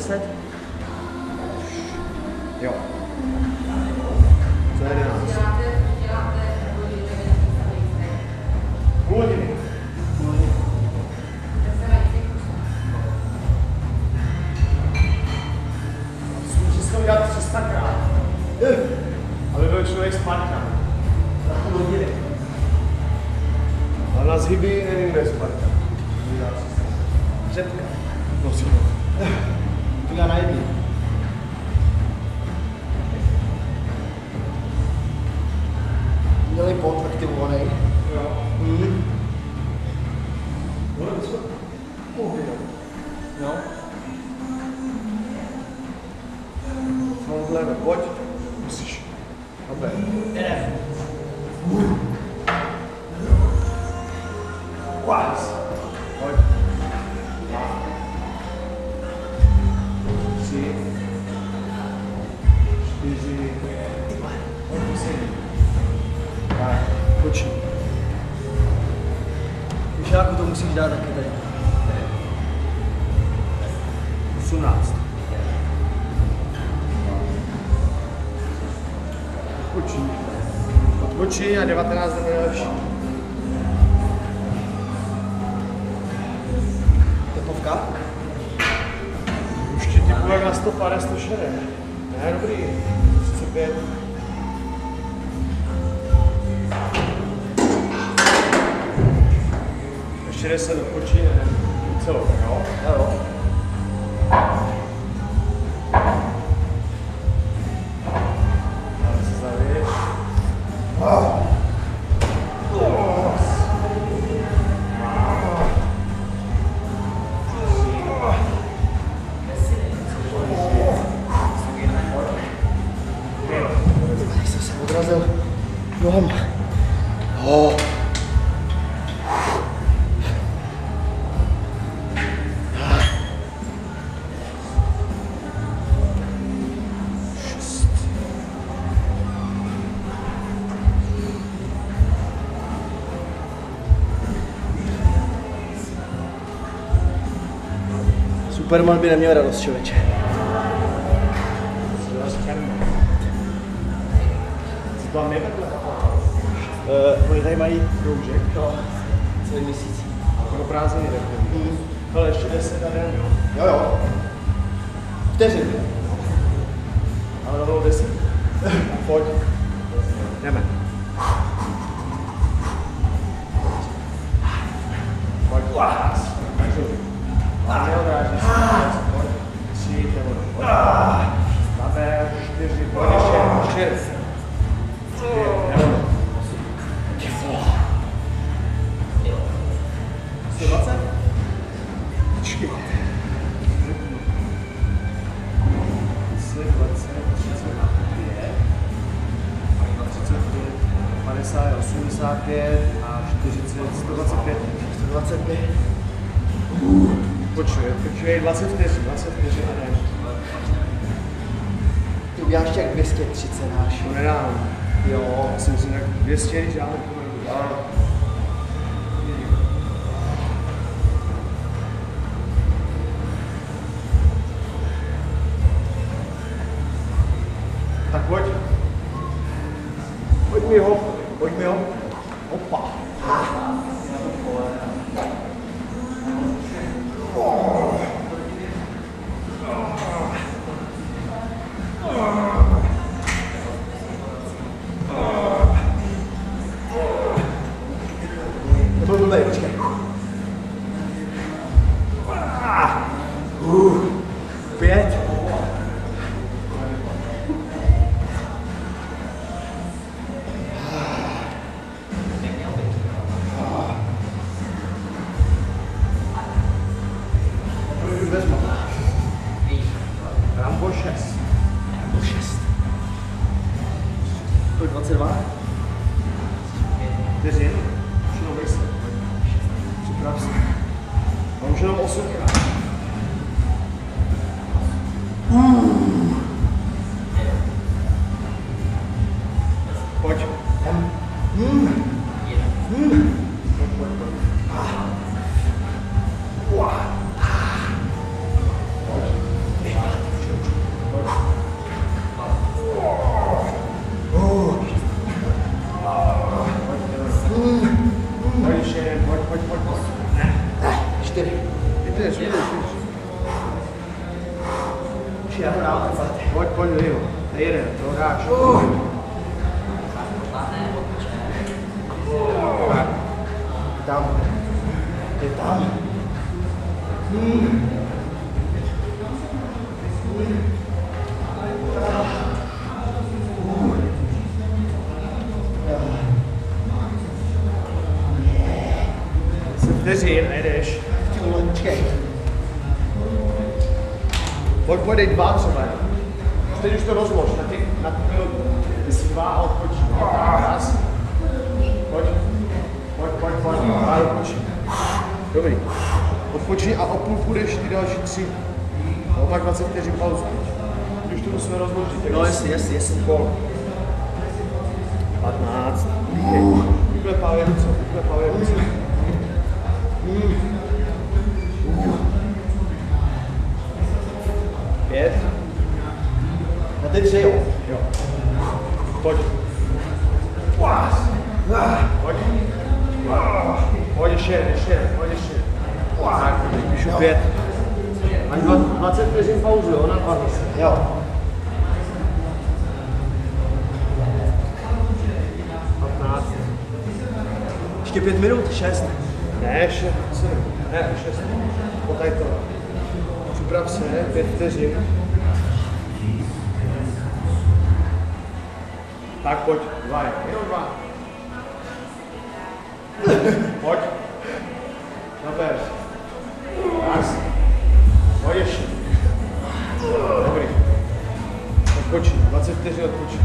10? Jo. To je 11. Půl hodiny. Musíš to udělat 300krát. Aby byl člověk Spartan. Za půl hodiny. Ale na zhyby nevím, kde je Spartan. Řepka. Prosím. Tu já najdu. Měli pot aktivovaný. Jo. Bude to pohybit. No. Tohle, pojď. Musíš. Dobře. Jdeme. Quase. Pojď. 3, 4, pojď poslední. Tak, počí. Myšáku to musíš dát taky tady. 18. Počí a 19 je nejlepší. Tepovka? Už ti typu jak na 150, 160. Ne, dobrý. 35. Ještě 10 odpočí, ne? Celou, jo? Jo. Ale se zavěš. Jsem se odrazil nohama. Superman by neměl radost, člověče. Vám je takhle? Oni tady mají Kroužek. to celý měsíc. Pro prázdniny takhle. Ale ještě 10 a den, jo? Jo, jo. Vteřin. Ale rovnou 10. Pojď. Jdeme. Pojď. A neodrážíš se. Pojď. 3, nebo pojď. Máme 4, pojď ještě. 6. 120? Počkej. 20, 35, 50, 85 a 40, 125. 125. Počkej, 20 vteřin a ne. Ty uděláš jak 230 náš. To nedám. Jo. Já si myslím, tak 200, když dáme pomalu. Tak pojď. Pojď mi ho. Opa. To byl blbej, počkej. 5. Rambo 6. Rambo 6. To je 22. Vteřin. Už jenom 10. Připrav se. A už jenom 8krát. Pojď. 4. Vydrž. Už já to dám, fakt. Pojď, Livo. Nejede, to dáš. Tam. Je tam. Vteřin, nejdeš. Ty vole, počkej. Pojď, dej 2 třeba. Teď už to rozlož na ty minutu. Ty si 2 a odpočí. Raz. Pojď. A odpočí. Dobrý. Odpočí a o půl půjdeš ty další 3. No tak 20 vteřin pauzu. Už to musíme rozložit. No jasně. Kol. 15. Uklepávě ruce. 5. Na ty 3, jo. Pojď. Pojď ještě. Tak, píšu 5. Máš 20 vteřin pauzu, jo, na 2 zase. Jo. 15. Ještě 5 minut, 6. Ne, 6. Ne, 6. Potaj to. Připrav se, 5 vteřin. Tak pojď, 2. Jenom 2. Pojď. Naber. Raz. Pojď ještě. Dobrý. Odpočí. 20 vteřin odpočí.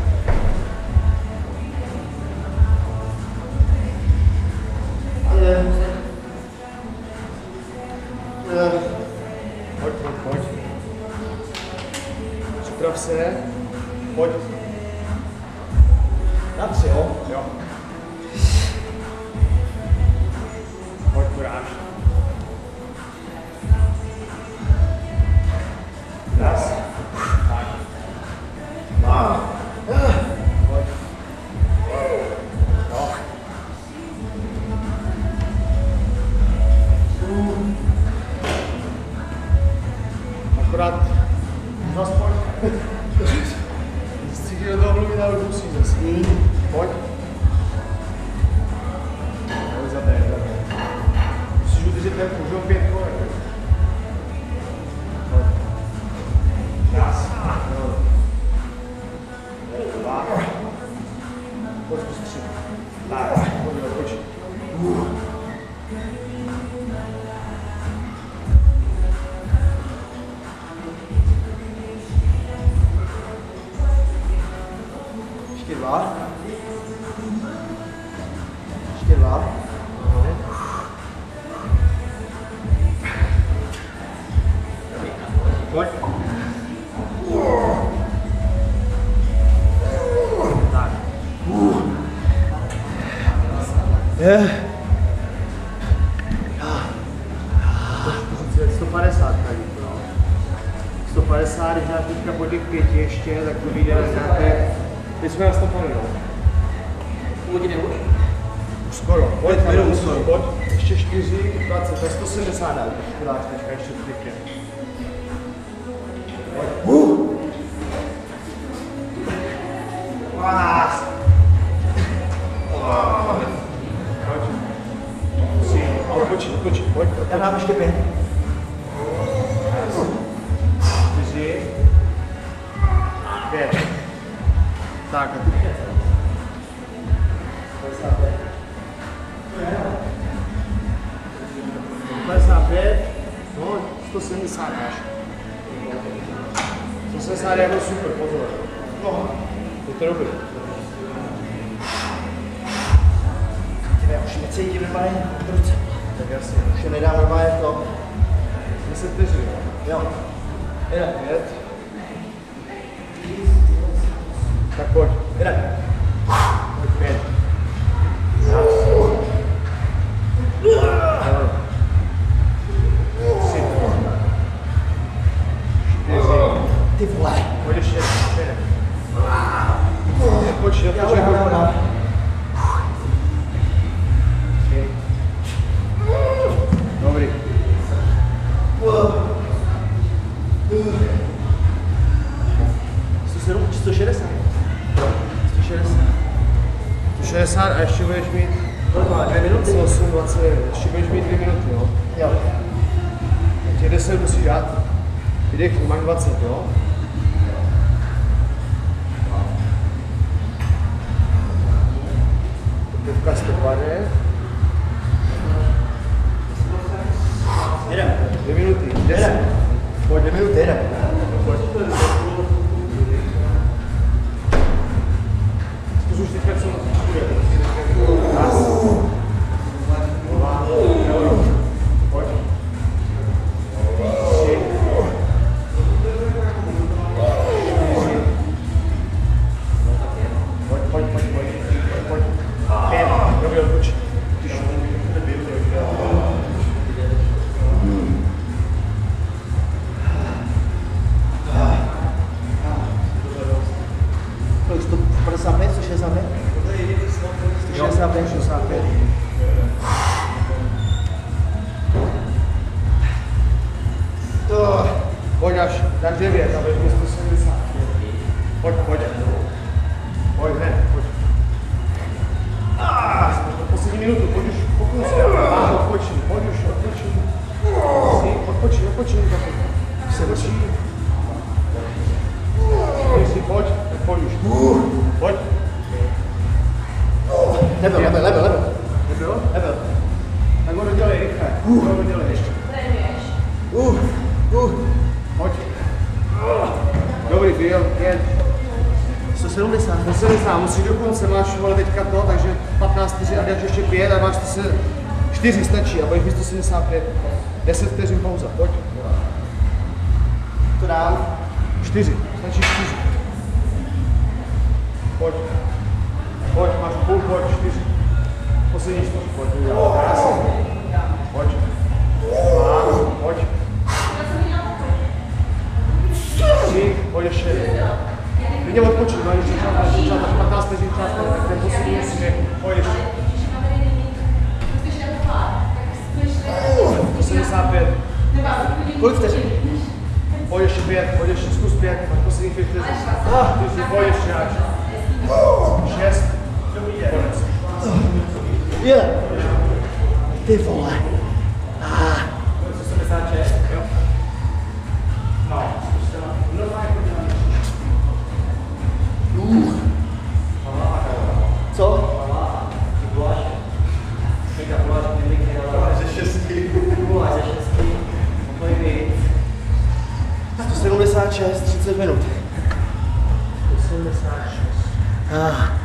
Pojď. Připrav se. Pojď. Na 3, jo. Jo. Pojď, kuráž. Raz. Tak. 2. Pojď. No. Akorát zas pojď. Cítí do toho mluvit, ale musí zase. Pojď. Pojď za té. Musíš udržet tempo, už ho 5 kolek. Pojď. Raz. 2. Pojď zkus 3. Tak, pojď, odpočí. Ještě 2. Ještě 2. Pojď. Tak. Je. 150 tady. 150, když dáš teďka po těch 5 ještě, tak to vyjde na nějaké... Teď jsme na 100 no. Půl hodiny už. Už skoro. Pojď, minut skoro. pojď. Ještě 4, 20, to je 170 dál. Ještě dáš teďka, ještě pěkně. Pojď. 12. Pojď. Musí. A odpočí. Pojď. Já dám ještě 5. 4. 5. Tak, a ty 5. 55, no 170 máš. 170 je jako super, pozor. No, to je dobrý. Já už necítím normálně v ruce. Tak jasně. Už je nedám normálně to. 10 vteřin, Jo. 5. Tak pojď. 5. Raz. 3. 4. Ty vole. Pojď ještě. Pojď. Já. 3. Dobrý. 28, 29. Ještě budeš mít 2 minuty, jo? Jo. Těch 10 musíš dát. Vydechni, máš 20, jo? Pěvka stopade. Jedem. 2 minuty, 10. Jedem. Pojď, 2 minuty, jedem. pojď. Zkus už teďka co bude. Raz. 2. Pojď. 3. 4. Pojď. 5. Dobrý, odpuč. Kolik? 155, 165? 165, 65. Pojď až 9, aby bylo 170. Pojď. Pojď, ne, pojď. Poslední minutu, pojď už, pokud se odpočin, pojď už, odpočin. Se vrší. Pojď už. Pojď. Nebyl. Nebyl? Nebyl. Tak ho dodělej rychle. Ho dodělej ještě. Pojď. Dobrý, byl, 5. 170. 170, musíš do konce, máš vole teďka to, takže 15 vteřin a dáš ještě 5 a máš 4 stačí a budeš mít 175. 10 vteřin pauza, pojď. To dám. 4, stačí 4. Pojď, máš půl, pojď, 4. Poslední 4, pojď. Krásně. Pojď. 2, pojď. 3, pojď ještě. Klidně odpočin, máš ještě čas, 15 vteřin čas, ten poslední musíš, pojď ještě. 175. Kolik vteřin? Pojď ještě 5, zkus 5, máš poslední 5 vteřin. 4, pojď ještě až. 6, konec. Je. Ty vole. 176? Jo. No. Co? Ze 6. 176, 30 minut. 176.